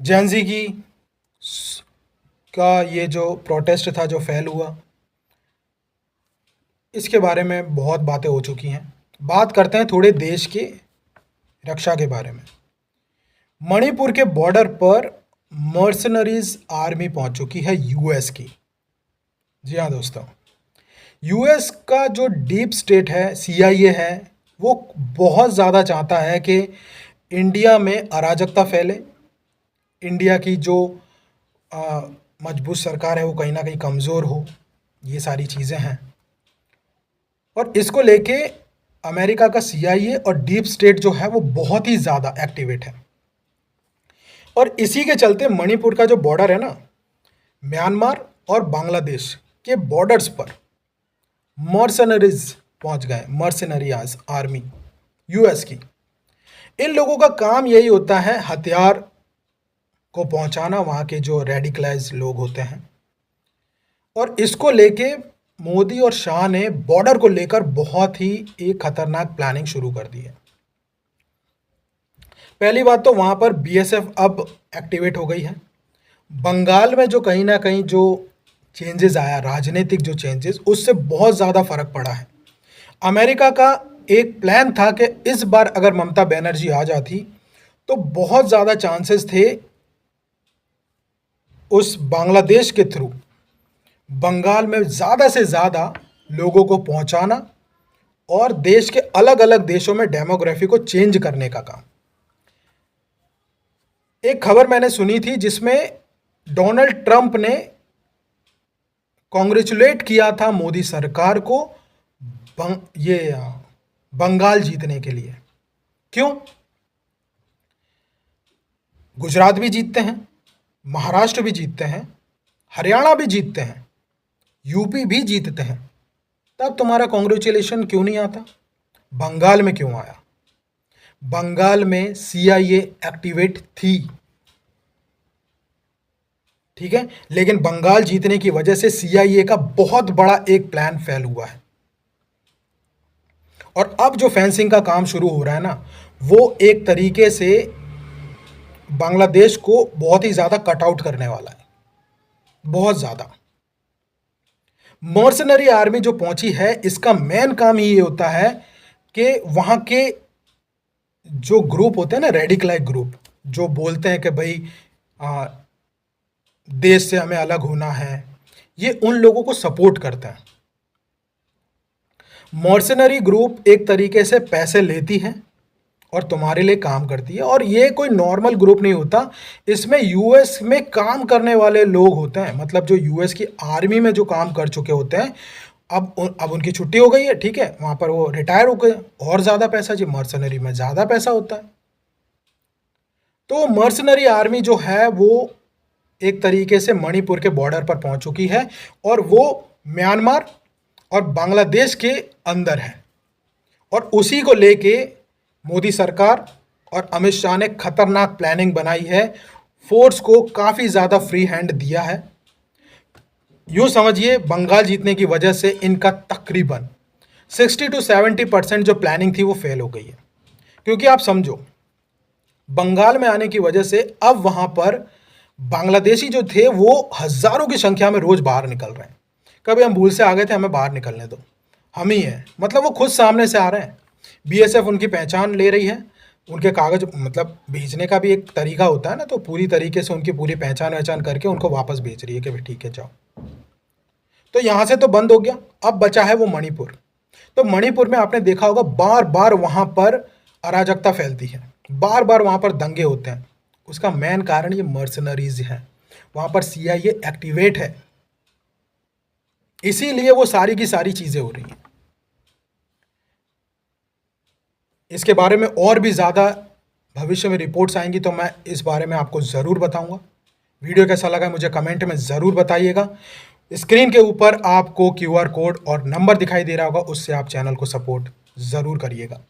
Gen Z की का ये जो प्रोटेस्ट था जो फेल हुआ, इसके बारे में बहुत बातें हो चुकी हैं। बात करते हैं थोड़े देश की रक्षा के बारे में। मणिपुर के बॉर्डर पर मर्सनरीज आर्मी पहुंच चुकी है यूएस की। जी हाँ दोस्तों, यूएस का जो डीप स्टेट है, सीआईए है, वो बहुत ज़्यादा चाहता है कि इंडिया में अराजकता फैले। इंडिया की जो अ, मजबूत सरकार है वो कहीं ना कहीं कमज़ोर हो। ये सारी चीज़ें हैं और इसको लेके अमेरिका का सीआईए और डीप स्टेट जो है वो बहुत ही ज़्यादा एक्टिवेट है। और इसी के चलते मणिपुर का जो बॉर्डर है ना, म्यांमार और बांग्लादेश के बॉर्डर्स पर मर्सनरीज पहुंच गए, मर्सनरीज आर्मी यूएस की। इन लोगों का काम यही होता है हथियार को पहुंचाना वहां के जो रेडिकलाइज लोग होते हैं। और इसको लेके मोदी और शाह ने बॉर्डर को लेकर बहुत ही एक खतरनाक प्लानिंग शुरू कर दी है। पहली बात तो वहां पर बीएसएफ अब एक्टिवेट हो गई है। बंगाल में जो कहीं ना कहीं जो चेंजेस आया, राजनीतिक जो चेंजेस, उससे बहुत ज़्यादा फर्क पड़ा है। अमेरिका का एक प्लान था कि इस बार अगर ममता बनर्जी आ जाती तो बहुत ज़्यादा चांसेस थे उस बांग्लादेश के थ्रू बंगाल में ज़्यादा से ज़्यादा लोगों को पहुंचाना और देश के अलग अलग देशों में डेमोग्राफी को चेंज करने का काम। एक खबर मैंने सुनी थी जिसमें डोनाल्ड ट्रंप ने कॉन्ग्रेचुलेट किया था मोदी सरकार को ये बंगाल जीतने के लिए। क्यों? गुजरात भी जीतते हैं, महाराष्ट्र भी जीतते हैं, हरियाणा भी जीतते हैं, यूपी भी जीतते हैं, तब तुम्हारा कॉन्ग्रेचुलेशन क्यों नहीं आता? बंगाल में क्यों आया? बंगाल में सीआईए एक्टिवेट थी, ठीक है, लेकिन बंगाल जीतने की वजह से सीआईए का बहुत बड़ा एक प्लान फेल हुआ है। और अब जो फेंसिंग का काम शुरू हो रहा है ना, वो एक तरीके से बांग्लादेश को बहुत ही ज़्यादा कट आउट करने वाला है, बहुत ज़्यादा। मर्सनरी आर्मी जो पहुंची है, इसका मेन काम ही ये होता है कि वहां के जो ग्रुप होते हैं ना, रेडिकलाइज ग्रुप, जो बोलते हैं कि भाई देश से हमें अलग होना है, ये उन लोगों को सपोर्ट करते हैं। मर्सनरी ग्रुप एक तरीके से पैसे लेती है और तुम्हारे लिए काम करती है। और ये कोई नॉर्मल ग्रुप नहीं होता, इसमें यूएस में काम करने वाले लोग होते हैं, मतलब जो यूएस की आर्मी में जो काम कर चुके होते हैं। अब उनकी छुट्टी हो गई है, ठीक है, वहाँ पर वो रिटायर हो गए। और ज़्यादा पैसा जी, मर्सनरी में ज़्यादा पैसा होता है। तो मर्सनरी आर्मी जो है वो एक तरीके से मणिपुर के बॉर्डर पर पहुंच चुकी है और वो म्यांमार और बांग्लादेश के अंदर है। और उसी को लेके मोदी सरकार और अमित शाह ने खतरनाक प्लानिंग बनाई है, फोर्स को काफ़ी ज़्यादा फ्री हैंड दिया है। यूँ समझिए, बंगाल जीतने की वजह से इनका तकरीबन 60 to 70% जो प्लानिंग थी वो फेल हो गई है। क्योंकि आप समझो, बंगाल में आने की वजह से अब वहाँ पर बांग्लादेशी जो थे वो हज़ारों की संख्या में रोज़ बाहर निकल रहे हैं। कभी हम भूल से आ गए थे, हमें बाहर निकलने दो, हम ही हैं, मतलब वो खुद सामने से आ रहे हैं। बीएसएफ उनकी पहचान ले रही है, उनके कागज, मतलब भेजने का भी एक तरीका होता है ना, तो पूरी तरीके से उनकी पूरी पहचान करके उनको वापस भेज रही है कि भाई ठीक है जाओ। तो यहाँ से तो बंद हो गया, अब बचा है वो मणिपुर। तो मणिपुर में आपने देखा होगा बार बार वहाँ पर अराजकता फैलती है, बार बार वहाँ पर दंगे होते हैं। उसका मेन कारण ये मर्सनरीज है, वहाँ पर सीआईए एक्टिवेट है, इसीलिए वो सारी की सारी चीज़ें हो रही हैं। इसके बारे में और भी ज़्यादा भविष्य में रिपोर्ट्स आएंगी तो मैं इस बारे में आपको ज़रूर बताऊंगा। वीडियो कैसा लगा मुझे कमेंट में ज़रूर बताइएगा। स्क्रीन के ऊपर आपको क्यूआर कोड और नंबर दिखाई दे रहा होगा, उससे आप चैनल को सपोर्ट ज़रूर करिएगा।